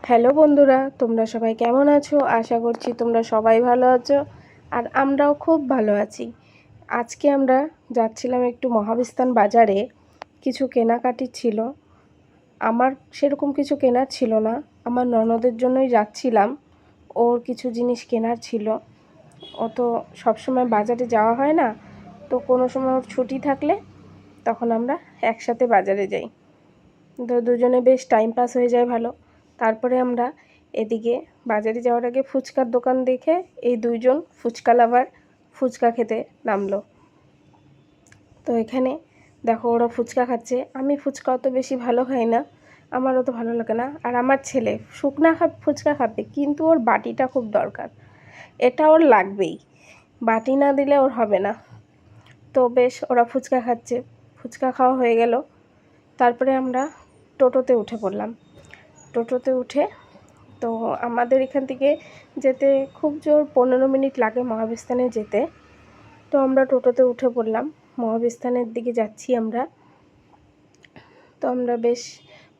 Hello বন্ধুরা, তোমরা সবাই কেমন আছো? আশা করছি তোমরা সবাই ভালো আছো আর আমরাও খুব ভালো আছি। আজকে আমরা যাচ্ছিলাম একটু মহাবিস্তান বাজারে, কিছু কেনাকাটি ছিল। আমার সেরকম কিছু কেনার ছিল না, আমার ননদের জন্যই যাচ্ছিলাম। ওর কিছু জিনিস কেনার ছিল। ও তো সবসময় বাজারে যাওয়া হয় না, তো কোনো সময় ওর ছুটি থাকলে তখন আমরা একসাথে বাজারে যাই। তো দুজনে বেশ টাইম পাস হয়ে যায় ভালো। তারপরে আমরা এদিকে বাজারে যাওয়ার আগে ফুচকার দোকান দেখে এই দুইজন ফুচকা লাভার ফুচকা খেতে নামলো। তো এখানে দেখো ওরা ফুচকা খাচ্ছে। আমি ফুচকা অত বেশি ভালো খাই না, আমার অত ভালো লাগে না। আর আমার ছেলে শুকনা ফুচকা খাবে, কিন্তু ওর বাটিটা খুব দরকার, এটা ওর লাগবেই, বাটি না দিলে ওর হবে না। তো বেশ ওরা ফুচকা খাচ্ছে, ফুচকা খাওয়া হয়ে গেল। তারপরে আমরা টোটোতে উঠে পড়লাম। টোটোতে উঠে তো আমাদের এখান থেকে যেতে খুব জোর 15 মিনিট লাগে মহাবিস্তানে যেতে। তো আমরা টোটোতে উঠে পড়লাম, মহাবিস্তানের দিকে যাচ্ছি আমরা। তো আমরা বেশ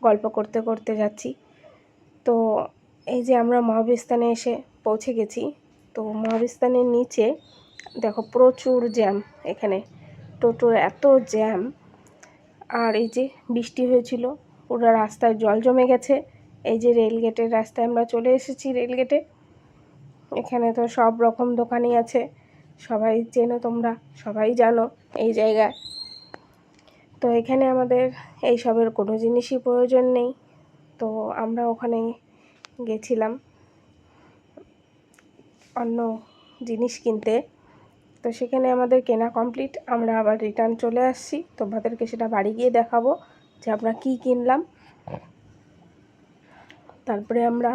গল্প করতে করতে যাচ্ছি। তো এই যে আমরা মহাবিস্তানে এসে পৌঁছে গেছি। তো মহাবিস্তানের নিচে দেখো প্রচুর জ্যাম, এখানে টোটোর এত জ্যাম। আর এই যে বৃষ্টি হয়েছিল, পুরো রাস্তায় জল জমে গেছে। এই যে রেলগেটের রাস্তায় আমরা চলে এসেছি, রেলগেটে। এখানে তো সব রকম দোকানই আছে, সবাই চেনো, তোমরা সবাই জানো এই জায়গায়। তো এখানে আমাদের এইসবের কোনো জিনিসই প্রয়োজন নেই, তো আমরা ওখানে গেছিলাম অন্য জিনিস কিনতে। তো সেখানে আমাদের কেনা কমপ্লিট, আমরা আবার রিটার্ন চলে আসছি। তোমাদেরকে সেটা বাড়ি গিয়ে দেখাবো যে আমরা কী কিনলাম। তারপরে আমরা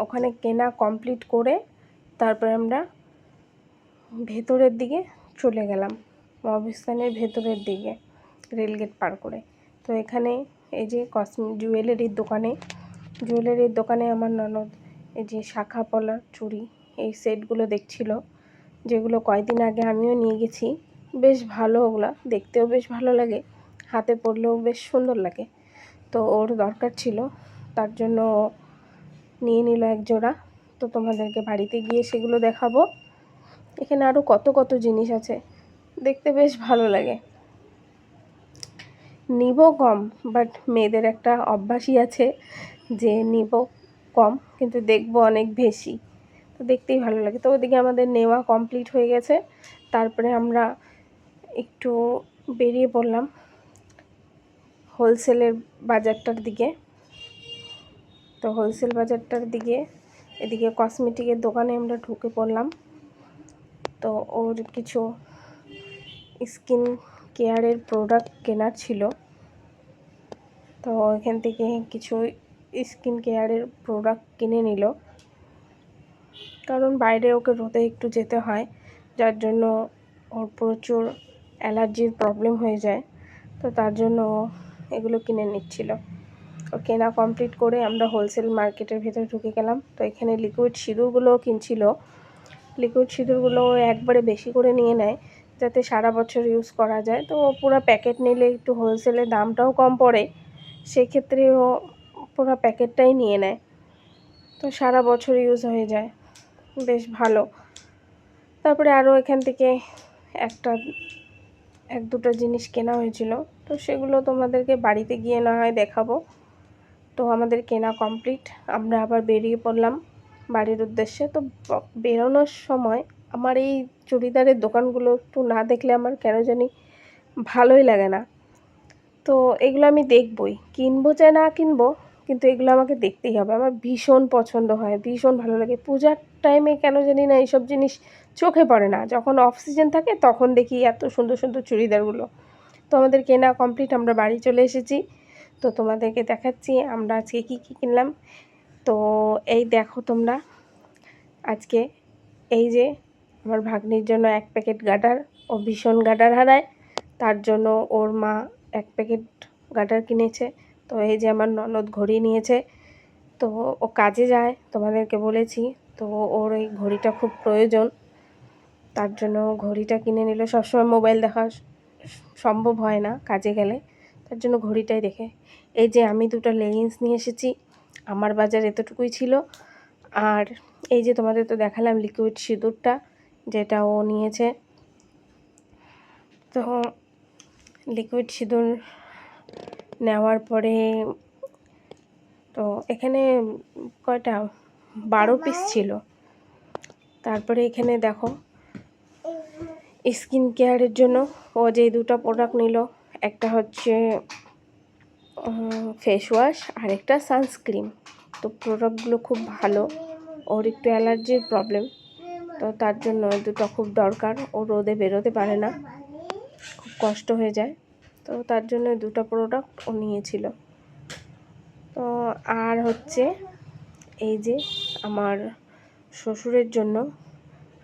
ওখানে কেনা কমপ্লিট করে তারপরে আমরা ভেতরের দিকে চলে গেলাম, মহাবিস্তানের ভেতরের দিকে রেলগেট পার করে। তো এখানে এই যে জুয়েলারির দোকানে আমার ননদ এই যে শাখা পলা চুড়ি এই সেটগুলো দেখছিল, যেগুলো কয়েকদিন আগে আমিও নিয়ে গেছি। বেশ ভালো, ওগুলো দেখতেও বেশ ভালো লাগে, হাতে পরলেও বেশ সুন্দর লাগে। তো ওর দরকার ছিল, তার জন্য নিয়ে নিল এক জোড়া। তো তোমাদেরকে বাড়িতে গিয়ে সেগুলো দেখাবো। এখানে আরও কত কত জিনিস আছে, দেখতে বেশ ভালো লাগে। নিব কম, বাট মেয়েদের একটা অভ্যাসই আছে যে নিব কম কিন্তু দেখবো অনেক বেশি, তো দেখতেই ভালো লাগে। তো ওদিকে আমাদের নেওয়া কমপ্লিট হয়ে গেছে। তারপরে আমরা একটু বেরিয়ে পড়লাম হোলসেলের বাজারটার দিকে। তো হোলসেল বাজারটার দিকে এদিকে কসমেটিকের দোকানে আমরা ঢুকে পড়লাম। তো ওর কিছু স্কিন কেয়ারের প্রোডাক্ট কেনার ছিল, তো এখান থেকে কিছু স্কিন কেয়ারের প্রোডাক্ট কিনে নিল। কারণ বাইরে ওকে রোদে একটু যেতে হয়, যার জন্য ওর প্রচুর অ্যালার্জির প্রবলেম হয়ে যায়, তো তার জন্য এগুলো কিনে নিচ্ছিল। ও কেনা কমপ্লিট করে আমরা হোলসেল মার্কেটের ভেতরে ঢুকে গেলাম। তো এখানে লিকুইড সিঁদুরগুলোও কিনছিল। লিকুইড সিঁদুরগুলো একবারে বেশি করে নিয়ে নেয় যাতে সারা বছর ইউজ করা যায়। তো পুরো প্যাকেট নিলে একটু হোলসেলে দামটাও কম পড়ে, সেক্ষেত্রে ও পুরো প্যাকেটটাই নিয়ে নেয়, তো সারা বছর ইউজ হয়ে যায়, বেশ ভালো। তারপরে আরও এখান থেকে এক দুটো জিনিস কেনা হয়েছিল, তো সেগুলো তোমাদেরকে বাড়িতে গিয়ে না হয় দেখাবো। তো আমাদের কেনা কমপ্লিট, আমরা আবার বেরিয়ে পড়লাম বাড়ির উদ্দেশ্যে। তো বেরোনোর সময় আমার এই চুড়িদারের দোকানগুলো একটু না দেখলে আমার কেন জানি ভালোই লাগে না। তো এগুলো আমি দেখবই, কিনবো চাই না কিনবো, কিন্তু এগুলো আমাকে দেখতেই হবে। আমার ভীষণ পছন্দ হয়, ভীষণ ভালো লাগে। পূজার টাইমে কেন জানি না এইসব জিনিস চোখে পড়ে না, যখন অফ সিজন থাকে তখন দেখি এত সুন্দর সুন্দর চুড়িদারগুলো। তো আমাদের কেনা কমপ্লিট, আমরা বাড়ি চলে এসেছি। তো তোমাদেরকে দেখাচ্ছি আমরা আজকে কী কী কিনলাম। তো এই দেখো তোমরা, আজকে এই যে আমার ভাগ্নির জন্য 1 প্যাকেট গার্ডার, ও ভীষণ গার্ডার হারায়, তার জন্য ওর মা 1 প্যাকেট গার্ডার কিনেছে। তো এই যে আমার ননদ ঘড়ি নিয়েছে, তো ও কাজে যায় তোমাদেরকে বলেছি, তো ওর এই ঘড়িটা খুব প্রয়োজন, তার জন্য ঘড়িটা কিনে নিল। সবসময় মোবাইল দেখা সম্ভব হয় না কাজে গেলে, তার জন্য ঘড়িটাই দেখে। এই যে আমি দুটো লেগিংস নিয়ে এসেছি, আমার বাজার এতটুকুই ছিল। আর এই যে তোমাদের তো দেখালাম লিকুইড সিঁদুরটা, যেটা ও নিয়েছে। তো লিকুইড সিঁদুর নেওয়ার পরে তো এখানে কয়টা 12 পিস ছিল। তারপরে এখানে দেখো স্কিন কেয়ারের জন্য ও যে দুটো প্রোডাক্ট নিল, একটা হচ্ছে ফেস ওয়াশ আর একটা সানস্ক্রিন। তো প্রোডাক্টগুলো খুব ভালো। ওর একটু অ্যালার্জির প্রবলেম, তো তার জন্য দুটো খুব দরকার। ও রোদে বেরোতে পারে না, খুব কষ্ট হয়ে যায়, তো তার জন্য দুটো প্রোডাক্ট ও নিয়েছিল। তো আর হচ্ছে এই যে আমার শ্বশুরের জন্য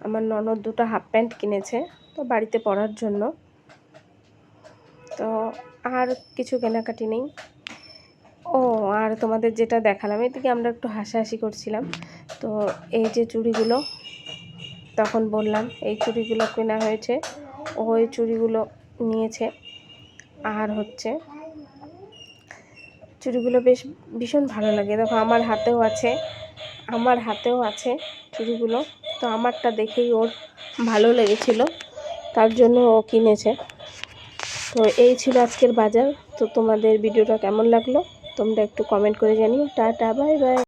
আমার ননদ দুটো হাফ প্যান্ট কিনেছে, তো বাড়িতে পরার জন্য। তো আর কিছু কেনাকাটি নেই। ও আর তোমাদের যেটা দেখালাম, এদিকে আমরা একটু হাসাহাসি করছিলাম। তো এই যে চুড়িগুলো, তখন বললাম এই চুড়িগুলো কেনা হয়েছে, ও এই চুড়িগুলো নিয়েছে। আর হচ্ছে চুড়িগুলো ভীষণ ভালো লাগে। দেখো আমার হাতেও আছে চুড়িগুলো। তো আমারটা দেখেই ওর ভালো লেগেছিল, তার জন্য ও কিনেছে। তো এই ছিল আজকের বাজার। তো তোমাদের ভিডিওটা কেমন লাগলো তোমরা একটু কমেন্ট করে জানিও। Tata, bye bye.